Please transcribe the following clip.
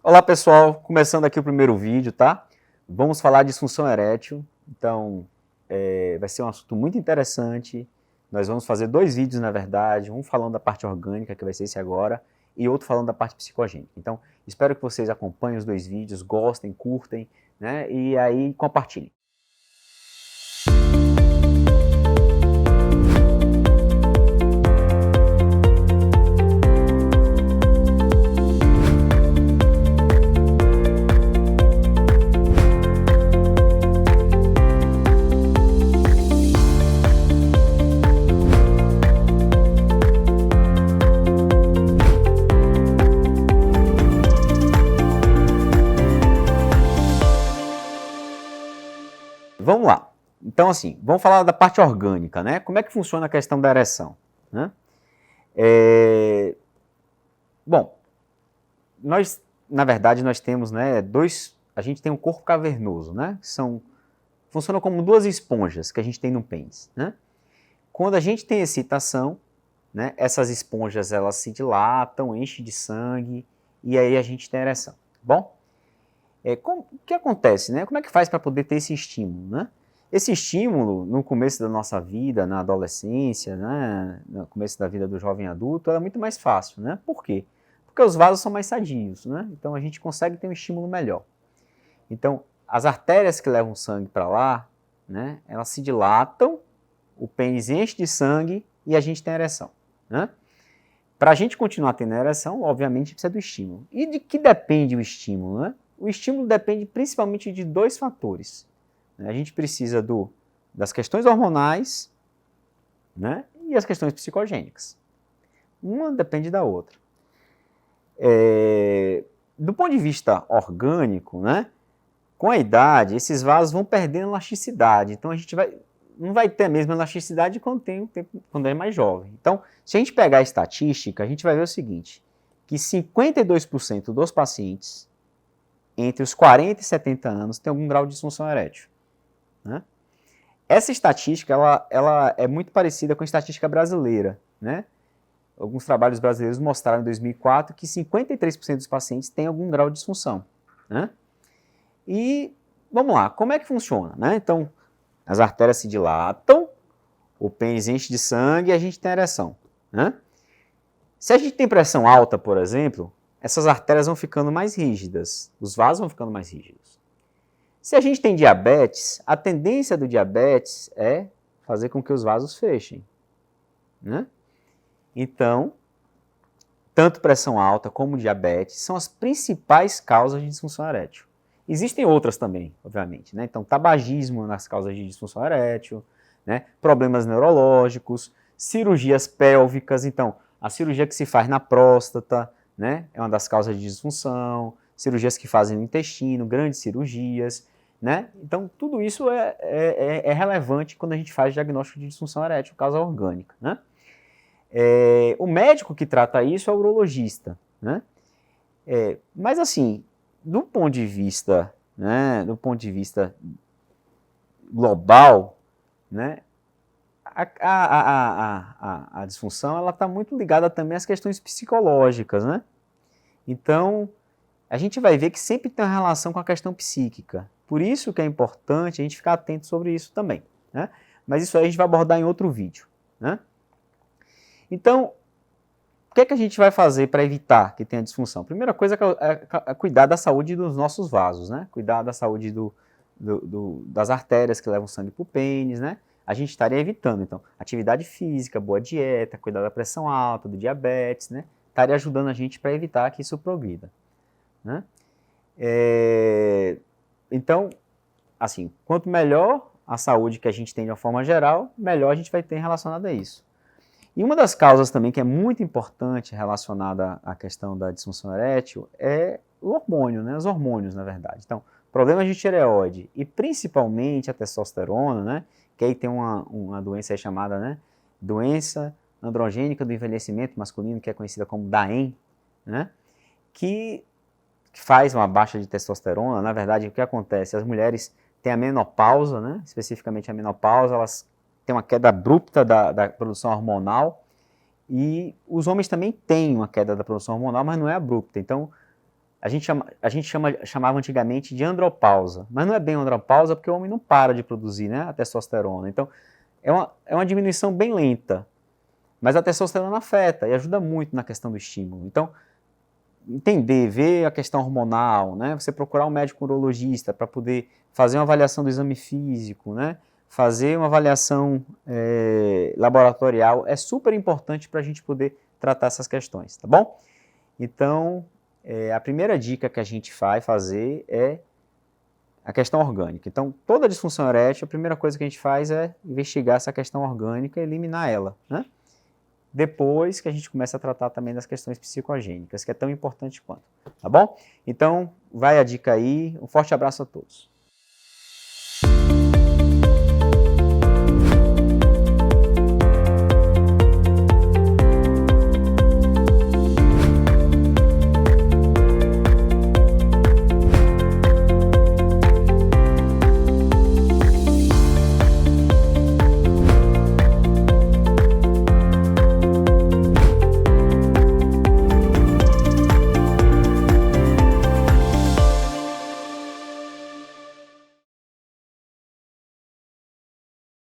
Olá pessoal, começando aqui o primeiro vídeo, tá? Vamos falar de disfunção erétil, então vai ser um assunto muito interessante. Nós vamos fazer dois vídeos, na verdade, um falando da parte orgânica, que vai ser esse agora, e outro falando da parte psicogênica. Então, espero que vocês acompanhem os dois vídeos, gostem, curtem, né? E aí compartilhem. Vamos lá. Então, assim, vamos falar da parte orgânica, né? Como é que funciona a questão da ereção, né? Bom, na verdade, nós temos, né, a gente tem um corpo cavernoso, né? Funcionam como duas esponjas que a gente tem no pênis, né? Quando a gente tem excitação, né, essas esponjas elas se dilatam, enchem de sangue e aí a gente tem ereção, tá bom? O que acontece, né? Como é que faz para poder ter esse estímulo, né? Esse estímulo, no começo da nossa vida, na adolescência, né, no começo da vida do jovem adulto, é muito mais fácil, né? Por quê? Porque os vasos são mais sadios, né? Então a gente consegue ter um estímulo melhor. Então, as artérias que levam sangue para lá, né, elas se dilatam, o pênis enche de sangue e a gente tem ereção, né? Para a gente continuar tendo ereção, obviamente precisa do estímulo. E de que depende o estímulo, né? O estímulo depende principalmente de dois fatores. A gente precisa das questões hormonais, né, e as questões psicogênicas. Uma depende da outra. Do ponto de vista orgânico, né, com a idade, esses vasos vão perdendo elasticidade. Então a gente não vai ter a mesma elasticidade quando é mais jovem. Então, se a gente pegar a estatística, a gente vai ver o seguinte, que 52% dos pacientes entre os 40 e 70 anos tem algum grau de disfunção erétil, né? Essa estatística ela é muito parecida com a estatística brasileira, né? Alguns trabalhos brasileiros mostraram em 2004 que 53% dos pacientes têm algum grau de disfunção, né? E vamos lá, como é que funciona, né? Então, as artérias se dilatam, o pênis enche de sangue e a gente tem ereção, né? Se a gente tem pressão alta, por exemplo, essas artérias vão ficando mais rígidas, os vasos vão ficando mais rígidos. Se a gente tem diabetes, a tendência do diabetes é fazer com que os vasos fechem, né? Então, tanto pressão alta como diabetes são as principais causas de disfunção erétil. Existem outras também, obviamente, né? Então, tabagismo nas causas de disfunção erétil, né? Problemas neurológicos, cirurgias pélvicas. Então, a cirurgia que se faz na próstata, né, é uma das causas de disfunção, cirurgias que fazem no intestino, grandes cirurgias, né? Então, tudo isso é relevante quando a gente faz diagnóstico de disfunção erétil, causa orgânica, né? O médico que trata isso é o urologista, né? Mas assim, do ponto de vista, né, global, né, a disfunção ela está muito ligada também às questões psicológicas, né? Então, a gente vai ver que sempre tem uma relação com a questão psíquica. Por isso que é importante a gente ficar atento sobre isso também, né? Mas isso aí a gente vai abordar em outro vídeo, né? Então, o que é que a gente vai fazer para evitar que tenha disfunção? Primeira coisa é cuidar da saúde dos nossos vasos, né? Cuidar da saúde das artérias que levam sangue para o pênis, né? A gente estaria evitando, então, atividade física, boa dieta, cuidar da pressão alta, do diabetes, né? Estaria ajudando a gente para evitar que isso progrida, né? Então, assim, quanto melhor a saúde que a gente tem de uma forma geral, melhor a gente vai ter relacionado a isso. E uma das causas também que é muito importante relacionada à questão da disfunção erétil é o hormônio, né? Os hormônios, na verdade. Então, problemas de tireoide e principalmente a testosterona, né? Que aí tem uma doença aí chamada, né, doença androgênica do envelhecimento masculino, que é conhecida como DAEM, né? Que faz uma baixa de testosterona. Na verdade, o que acontece? As mulheres têm a menopausa, né? Especificamente a menopausa, elas têm uma queda abrupta da produção hormonal, e os homens também têm uma queda da produção hormonal, mas não é abrupta. Então, chamava antigamente de andropausa, mas não é bem andropausa porque o homem não para de produzir, né, a testosterona. Então, é uma diminuição bem lenta, mas a testosterona afeta e ajuda muito na questão do estímulo. Então, entender, ver a questão hormonal, né, você procurar um médico urologista para poder fazer uma avaliação do exame físico, né, fazer uma avaliação laboratorial é super importante para a gente poder tratar essas questões, tá bom? Então, a primeira dica que a gente vai fazer é a questão orgânica. Então, toda disfunção erétil, a primeira coisa que a gente faz é investigar essa questão orgânica e eliminar ela, né? Depois que a gente começa a tratar também das questões psicogênicas, que é tão importante quanto, tá bom? Então, vai a dica aí, um forte abraço a todos.